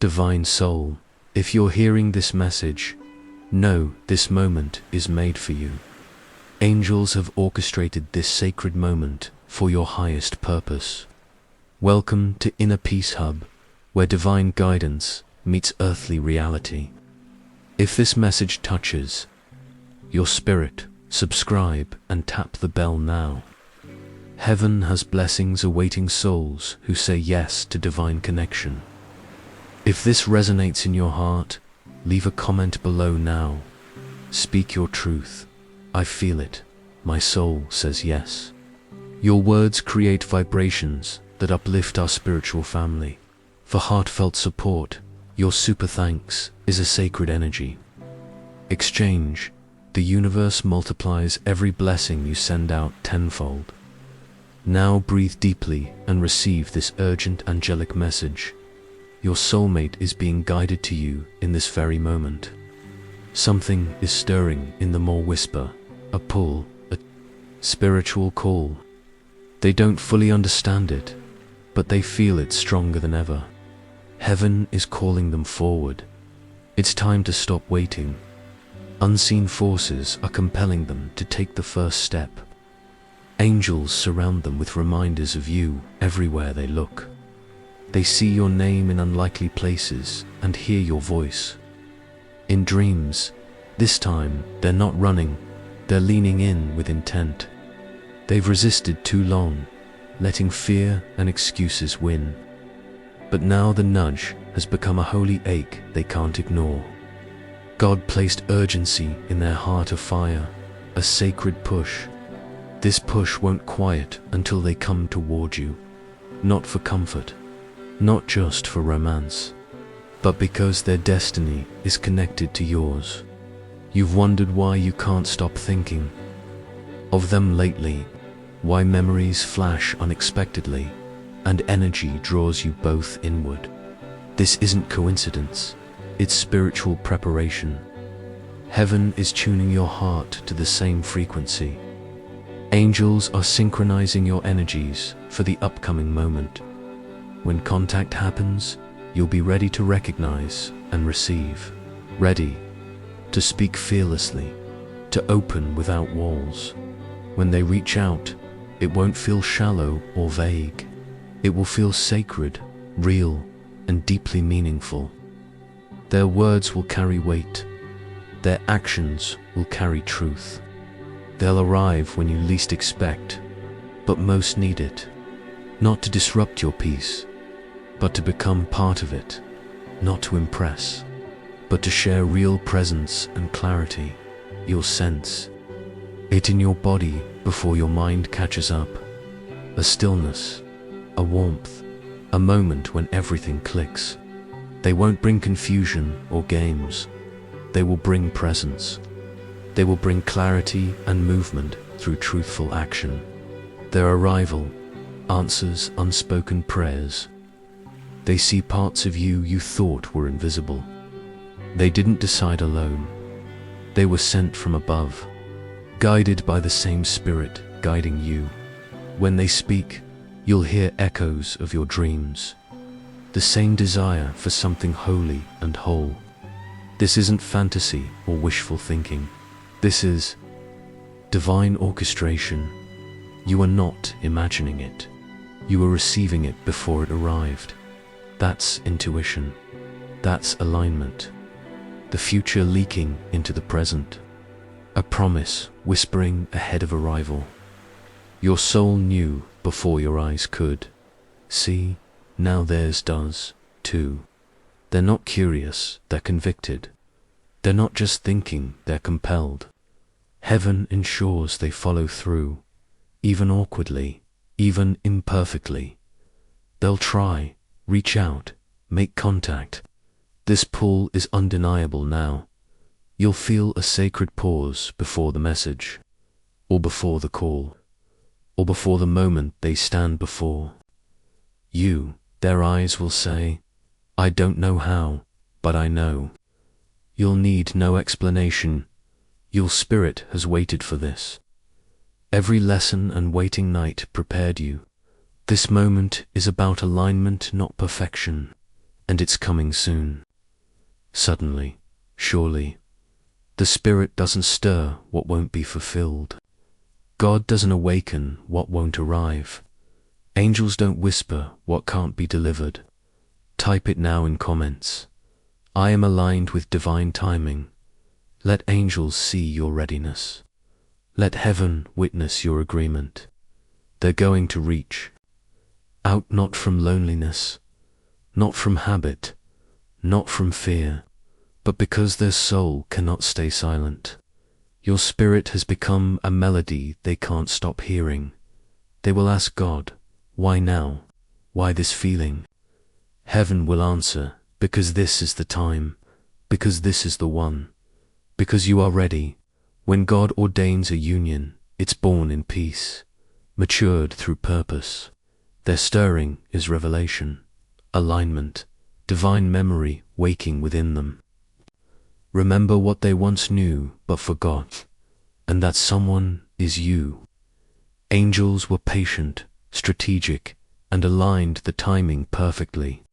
Divine Soul, if you're hearing this message, know this moment is made for you. Angels have orchestrated this sacred moment for your highest purpose. Welcome to Inner Peace Hub, where divine guidance meets earthly reality. If this message touches your spirit, subscribe and tap the bell now. Heaven has blessings awaiting souls who say yes to divine connection. If this resonates in your heart, leave a comment below now. Speak your truth. I feel it. My soul says yes. Your words create vibrations that uplift our spiritual family. For heartfelt support, your super thanks is a sacred energy. Exchange. The universe multiplies every blessing you send out tenfold. Now breathe deeply and receive this urgent angelic message. Your soulmate is being guided to you in this very moment. Something is stirring in them, or whisper, a pull, a spiritual call. They don't fully understand it, but they feel it stronger than ever. Heaven is calling them forward. It's time to stop waiting. Unseen forces are compelling them to take the first step. Angels surround them with reminders of you everywhere they look. They see your name in unlikely places and hear your voice. In dreams, this time they're not running, they're leaning in with intent. They've resisted too long, letting fear and excuses win. But now the nudge has become a holy ache they can't ignore. God placed urgency in their heart of fire, a sacred push. This push won't quiet until they come toward you, not for comfort, not just for romance, but because their destiny is connected to yours. You've wondered why you can't stop thinking of them lately, why memories flash unexpectedly, and energy draws you both inward. This isn't coincidence, it's spiritual preparation. Heaven is tuning your heart to the same frequency. Angels are synchronizing your energies for the upcoming moment. When contact happens, you'll be ready to recognize and receive, ready to speak fearlessly, to open without walls. When they reach out, it won't feel shallow or vague. It will feel sacred, real, and deeply meaningful. Their words will carry weight. Their actions will carry truth. They'll arrive when you least expect, but most need it. Not to disrupt your peace, but to become part of it. Not to impress, but to share real presence and clarity. You'll sense it in your body before your mind catches up. A stillness, a warmth, a moment when everything clicks. They won't bring confusion or games. They will bring presence. They will bring clarity and movement through truthful action. Their arrival answers unspoken prayers. They see parts of you you thought were invisible. They didn't decide alone. They were sent from above, guided by the same spirit guiding you. When they speak, you'll hear echoes of your dreams, the same desire for something holy and whole. This isn't fantasy or wishful thinking. This is divine orchestration. You are not imagining it. You are receiving it before it arrived. That's intuition. That's alignment. The future leaking into the present. A promise whispering ahead of arrival. Your soul knew before your eyes could. See, now theirs does, too. They're not curious, they're convicted. They're not just thinking, they're compelled. Heaven ensures they follow through, even awkwardly, even imperfectly. They'll try, reach out, make contact. This pull is undeniable now. You'll feel a sacred pause before the message, or before the call, or before the moment they stand before you. Their eyes will say, I don't know how, but I know. You'll need no explanation. Your spirit has waited for this. Every lesson and waiting night prepared you. This moment is about alignment, not perfection. and it's coming soon. Suddenly, surely. The Spirit doesn't stir what won't be fulfilled. God doesn't awaken what won't arrive. Angels don't whisper what can't be delivered. Type it now in comments. I am aligned with divine timing. Let angels see your readiness. Let heaven witness your agreement. They're going to reach out, not from loneliness, not from habit, not from fear, but because their soul cannot stay silent. Your spirit has become a melody they can't stop hearing. They will ask God, why now? Why this feeling? Heaven will answer, because this is the time, because this is the one, because you are ready. When God ordains a union, it's born in peace, matured through purpose. Their stirring is revelation, alignment, divine memory waking within them. Remember what they once knew but forgot, and that someone is you. Angels were patient, strategic, and aligned the timing perfectly.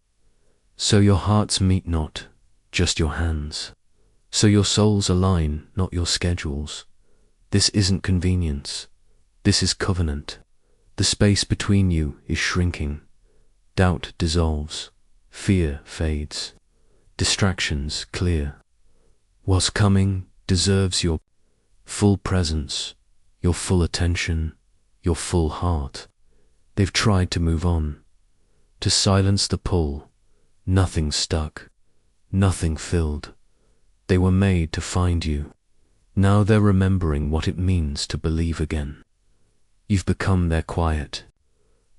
So your hearts meet not just your hands. So your souls align, not your schedules. This isn't convenience. This is covenant. The space between you is shrinking. Doubt dissolves. Fear fades. Distractions clear. What's coming deserves your full presence, your full attention, your full heart. They've tried to move on, to silence the pull. Nothing stuck, nothing filled. They were made to find you. Now they're remembering what it means to believe again. You've become their quiet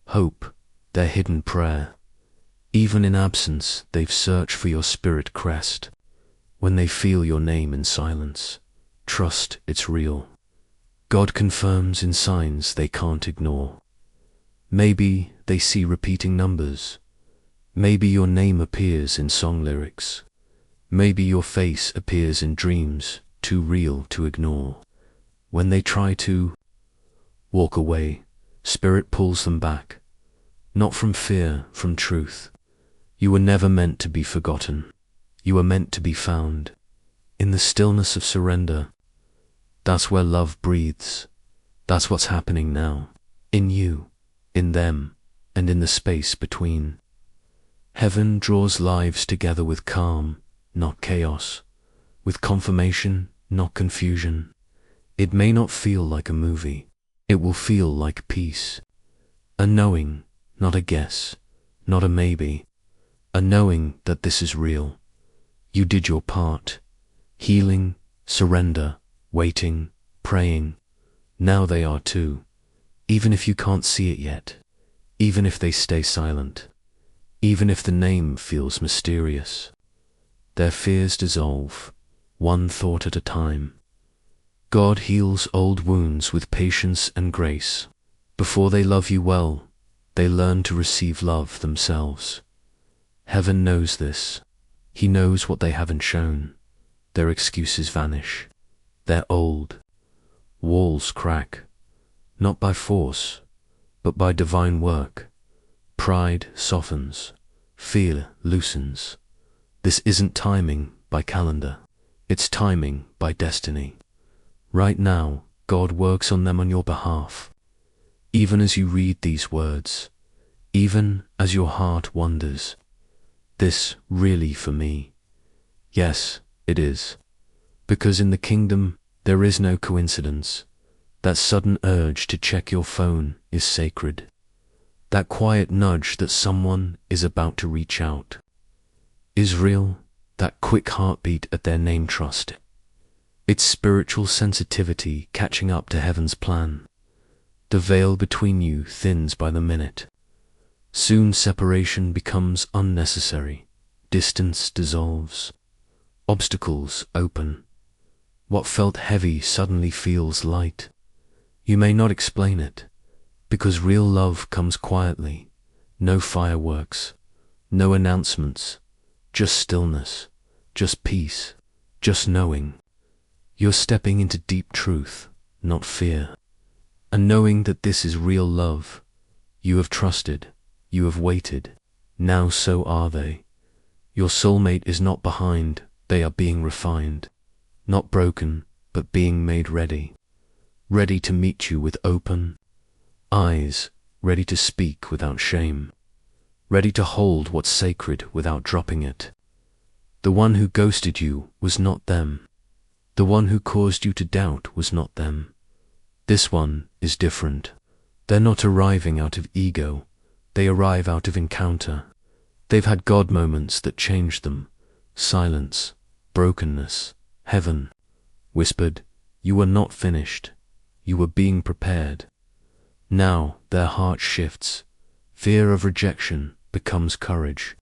hope, their hidden prayer. Even in absence, they've searched for your spirit crest. When they feel your name in silence, trust it's real. God confirms in signs they can't ignore. Maybe they see repeating numbers. Maybe your name appears in song lyrics. Maybe your face appears in dreams too real to ignore. When they try to walk away, Spirit pulls them back. Not from fear, from truth. You were never meant to be forgotten. You were meant to be found. In the stillness of surrender, that's where love breathes. That's what's happening now. In you, in them, and in the space between. Heaven draws lives together with calm, not chaos. With confirmation, not confusion. It may not feel like a movie. It will feel like peace. A knowing, not a guess, not a maybe. A knowing that this is real. You did your part. Healing, surrender, waiting, praying. Now they are too. Even if you can't see it yet. Even if they stay silent. Even if the name feels mysterious. Their fears dissolve, one thought at a time. God heals old wounds with patience and grace. Before they love you well, they learn to receive love themselves. Heaven knows this. He knows what they haven't shown. Their excuses vanish. They're old. Walls crack. Not by force, but by divine work. Pride softens. Fear loosens. This isn't timing by calendar. It's timing by destiny. Right now, God works on them on your behalf. Even as you read these words, even as your heart wonders, this really for me? Yes, it is. Because in the kingdom, there is no coincidence. That sudden urge to check your phone is sacred. That quiet nudge that someone is about to reach out is real. That quick heartbeat at their name, trust. It's spiritual sensitivity catching up to heaven's plan. The veil between you thins by the minute. Soon separation becomes unnecessary. Distance dissolves. Obstacles open. What felt heavy suddenly feels light. You may not explain it, because real love comes quietly. No fireworks, no announcements, just stillness, just peace, just knowing. You're stepping into deep truth, not fear. And knowing that this is real love, you have trusted, you have waited, now so are they. Your soulmate is not behind, they are being refined. Not broken, but being made ready. Ready to meet you with open eyes, ready to speak without shame. Ready to hold what's sacred without dropping it. The one who ghosted you was not them. The one who caused you to doubt was not them. This one is different. They're not arriving out of ego, they arrive out of encounter. They've had God moments that changed them. Silence, brokenness, heaven whispered, you were not finished. You were being prepared. Now their heart shifts. Fear of rejection becomes courage.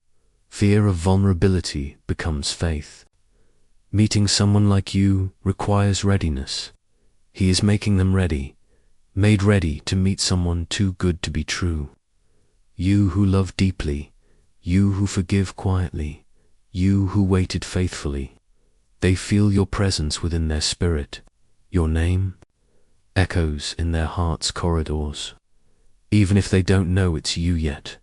Fear of vulnerability becomes faith. Meeting someone like you requires readiness. He is making them ready, made ready to meet someone too good to be true. You who love deeply, you who forgive quietly, you who waited faithfully. They feel your presence within their spirit. Your name echoes in their heart's corridors. Even if they don't know it's you yet,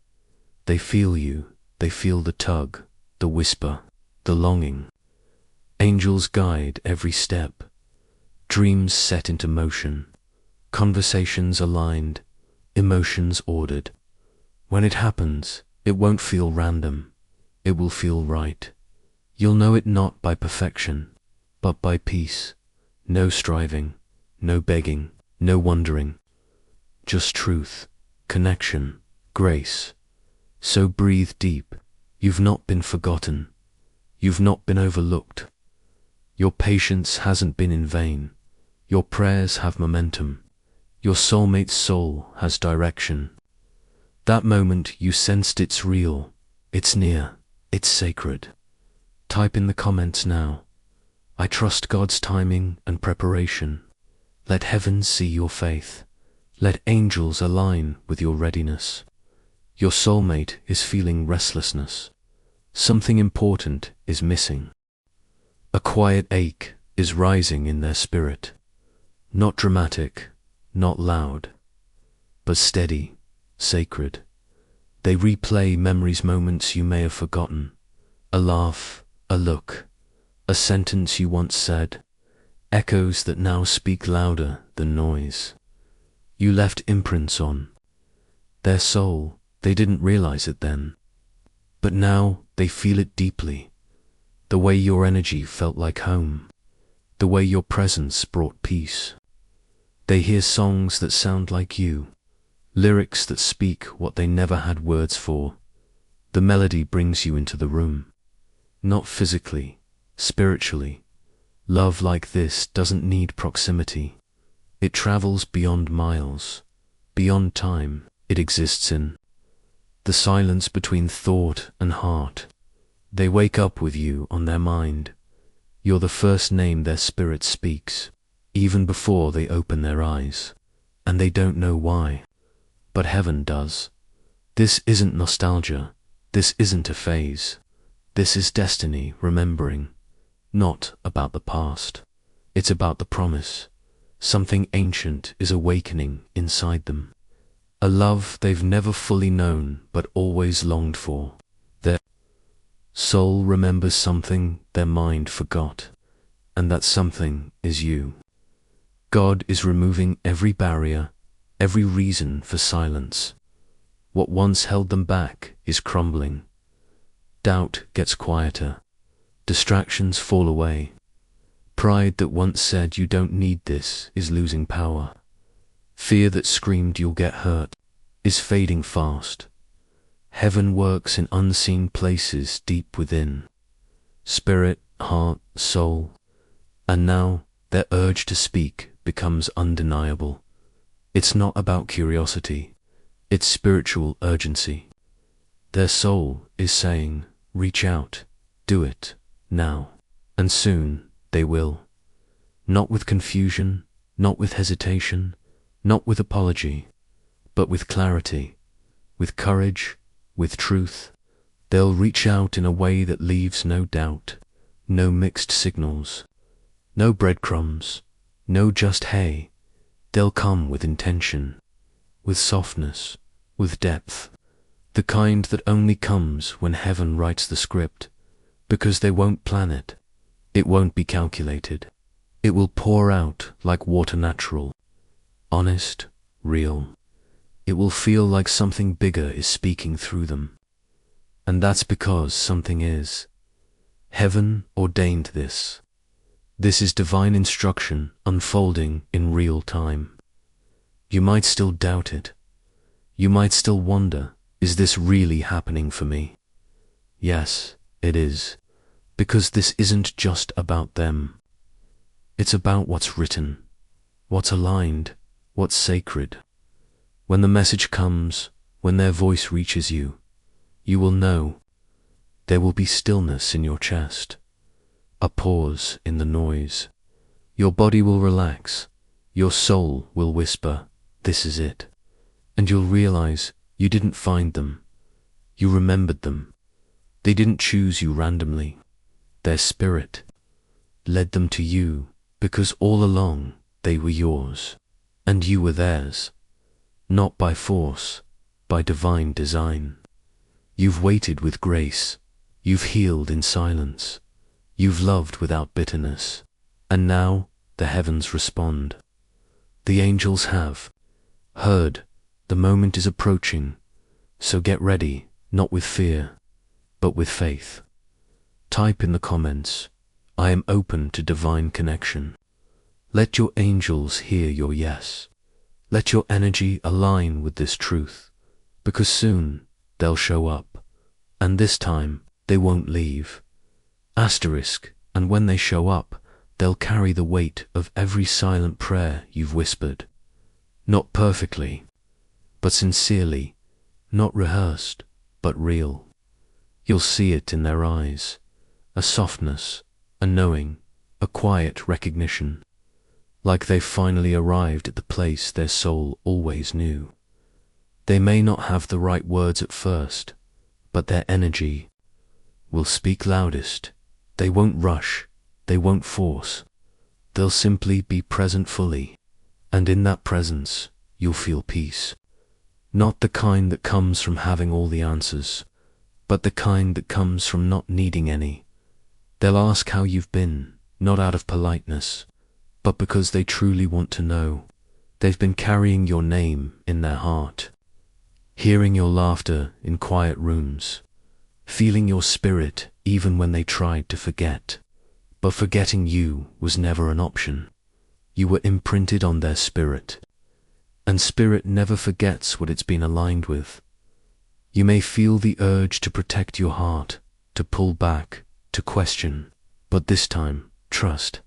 they feel you. They feel the tug, the whisper, the longing. Angels guide every step. Dreams set into motion. Conversations aligned. Emotions ordered. When it happens, it won't feel random. It will feel right. You'll know it not by perfection, but by peace. No striving, no begging, no wondering. Just truth, connection, grace. So breathe deep. You've not been forgotten. You've not been overlooked. Your patience hasn't been in vain. Your prayers have momentum. Your soulmate's soul has direction. That moment you sensed it's real, it's near, it's sacred. Type in the comments now. I trust God's timing and preparation. Let heaven see your faith. Let angels align with your readiness. Your soulmate is feeling restlessness. Something important is missing. A quiet ache is rising in their spirit. Not dramatic, not loud, but steady, sacred. They replay memories, moments you may have forgotten. A laugh, a look, a sentence you once said. Echoes that now speak louder than noise. You left imprints on their soul. They didn't realize it then, but now they feel it deeply. The way your energy felt like home, the way your presence brought peace. They hear songs that sound like you, lyrics that speak what they never had words for. The melody brings you into the room, not physically, spiritually. Love like this doesn't need proximity. It travels beyond miles, beyond time. It exists in the silence between thought and heart. They wake up with you on their mind. You're the first name their spirit speaks, even before they open their eyes. And they don't know why, but heaven does. This isn't nostalgia. This isn't a phase. This is destiny remembering. Not about the past. It's about the promise. Something ancient is awakening inside them. A love they've never fully known but always longed for. Their soul remembers something their mind forgot, and that something is you. God is removing every barrier, every reason for silence. What once held them back is crumbling. Doubt gets quieter. Distractions fall away. Pride that once said you don't need this is losing power. Fear that screamed you'll get hurt is fading fast. Heaven works in unseen places deep within. Spirit, heart, soul. And now their urge to speak becomes undeniable. It's not about curiosity. It's spiritual urgency. Their soul is saying, reach out, do it, now. And soon they will. Not with confusion, not with hesitation, not with apology, but with clarity, with courage, with truth. They'll reach out in a way that leaves no doubt, no mixed signals, no breadcrumbs, no just hey. They'll come with intention, with softness, with depth, the kind that only comes when heaven writes the script. because they won't plan it. It won't be calculated. It will pour out like water, natural, honest, real. It will feel like something bigger is speaking through them. And that's because something is. Heaven ordained this. This is divine instruction unfolding in real time. You might still doubt it. You might still wonder, is this really happening for me? Yes, it is. Because this isn't just about them. It's about what's written, what's aligned, what's sacred. When the message comes, when their voice reaches you, you will know. There will be stillness in your chest, a pause in the noise. Your body will relax, your soul will whisper, this is it. And you'll realize you didn't find them, you remembered them. They didn't choose you randomly. Their spirit led them to you because all along they were yours, and you were theirs. Not by force, by divine design. You've waited with grace, you've healed in silence, you've loved without bitterness, and now the heavens respond. The angels have heard, the moment is approaching, so get ready, not with fear, but with faith. Type in the comments, I am open to divine connection. Let your angels hear your yes. Let your energy align with this truth, because soon they'll show up, and this time they won't leave. Asterisk, and when they show up, they'll carry the weight of every silent prayer you've whispered. Not perfectly, but sincerely, not rehearsed, but real. You'll see it in their eyes, a softness, a knowing, a quiet recognition. Like they've finally arrived at the place their soul always knew. They may not have the right words at first, but their energy will speak loudest. They won't rush, they won't force. They'll simply be present fully, and in that presence, you'll feel peace. Not the kind that comes from having all the answers, but the kind that comes from not needing any. They'll ask how you've been, not out of politeness, but because they truly want to know. They've been carrying your name in their heart, hearing your laughter in quiet rooms, feeling your spirit even when they tried to forget. But forgetting you was never an option. You were imprinted on their spirit, and spirit never forgets what it's been aligned with. You may feel the urge to protect your heart, to pull back, to question, but this time, trust.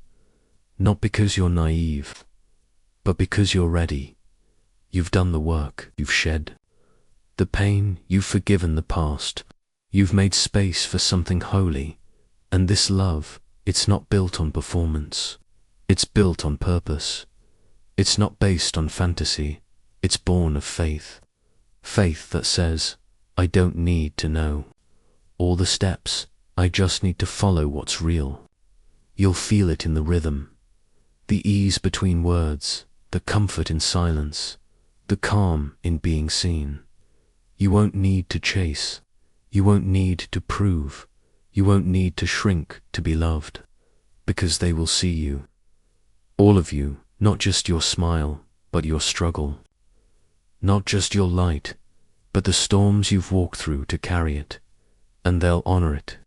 Not because you're naive, but because you're ready. You've done the work, you've shed the pain, you've forgiven the past, you've made space for something holy, and this love, it's not built on performance, it's built on purpose. It's not based on fantasy, it's born of faith. Faith that says, I don't need to know all the steps, I just need to follow what's real. You'll feel it in the rhythm, the ease between words, the comfort in silence, the calm in being seen. You won't need to chase, you won't need to prove, you won't need to shrink to be loved, because they will see you. All of you, not just your smile, but your struggle. Not just your light, but the storms you've walked through to carry it, and they'll honor it.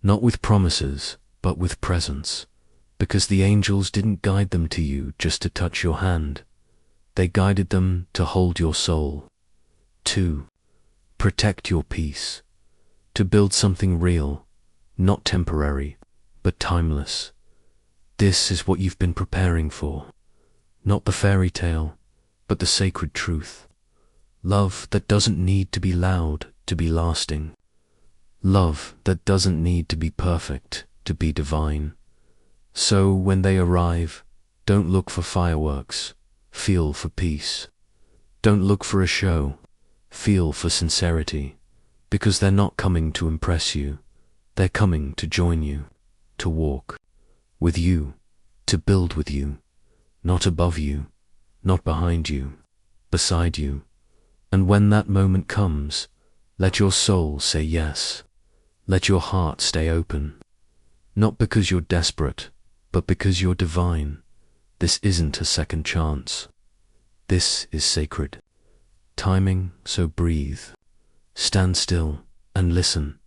Not with promises, but with presence. Because the angels didn't guide them to you just to touch your hand. They guided them to hold your soul, to protect your peace, to build something real, not temporary, but timeless. This is what you've been preparing for. Not the fairy tale, but the sacred truth. Love that doesn't need to be loud to be lasting. Love that doesn't need to be perfect to be divine. So when they arrive, don't look for fireworks, feel for peace. Don't look for a show, feel for sincerity, because they're not coming to impress you, they're coming to join you, to walk with you, to build with you, not above you, not behind you, beside you. And when that moment comes, let your soul say yes. Let your heart stay open. Not because you're desperate, but because you're divine. This isn't a second chance. This is sacred timing, so breathe. Stand still and listen.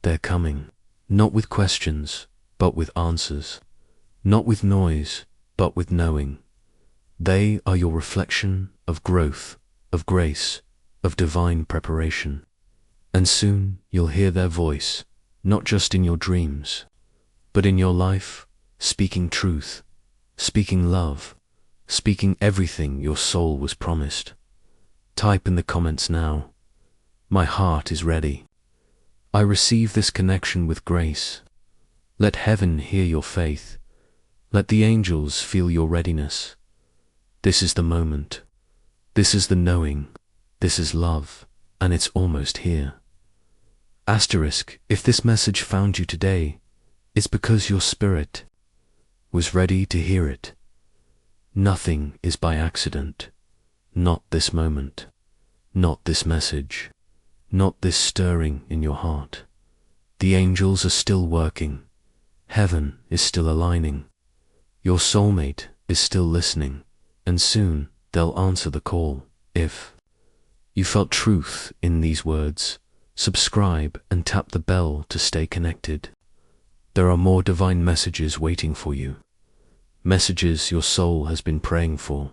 They're coming, not with questions, but with answers. Not with noise, but with knowing. They are your reflection of growth, of grace, of divine preparation. And soon you'll hear their voice, not just in your dreams, but in your life, speaking truth, speaking love, speaking everything your soul was promised. Type in the comments now, "My heart is ready. I receive this connection with grace." Let heaven hear your faith. Let the angels feel your readiness. This is the moment. This is the knowing. This is love, and it's almost here. Asterisk, if this message found you today, it's because your spirit was ready to hear it. Nothing is by accident. Not this moment. Not this message. Not this stirring in your heart. The angels are still working. Heaven is still aligning. Your soulmate is still listening, and soon they'll answer the call. If you felt truth in these words, subscribe and tap the bell to stay connected. There are more divine messages waiting for you. Messages your soul has been praying for.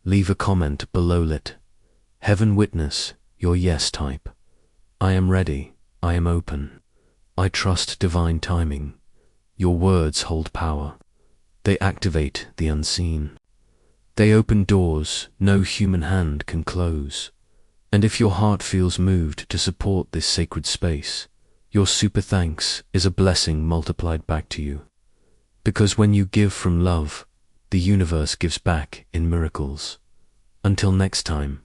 Leave a comment below. Let heaven witness your yes type. I am ready. I am open. I trust divine timing. Your words hold power. They activate the unseen. They open doors no human hand can close. And if your heart feels moved to support this sacred space, your super thanks is a blessing multiplied back to you. Because when you give from love, the universe gives back in miracles. Until next time,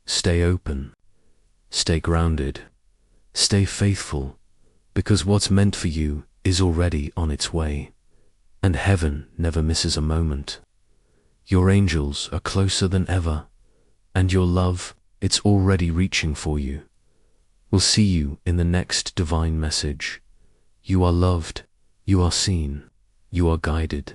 stay open, stay grounded, stay faithful, because what's meant for you is already on its way, and heaven never misses a moment. Your angels are closer than ever, and your love, it's already reaching for you. We'll see you in the next divine message. You are loved, you are seen, you are guided.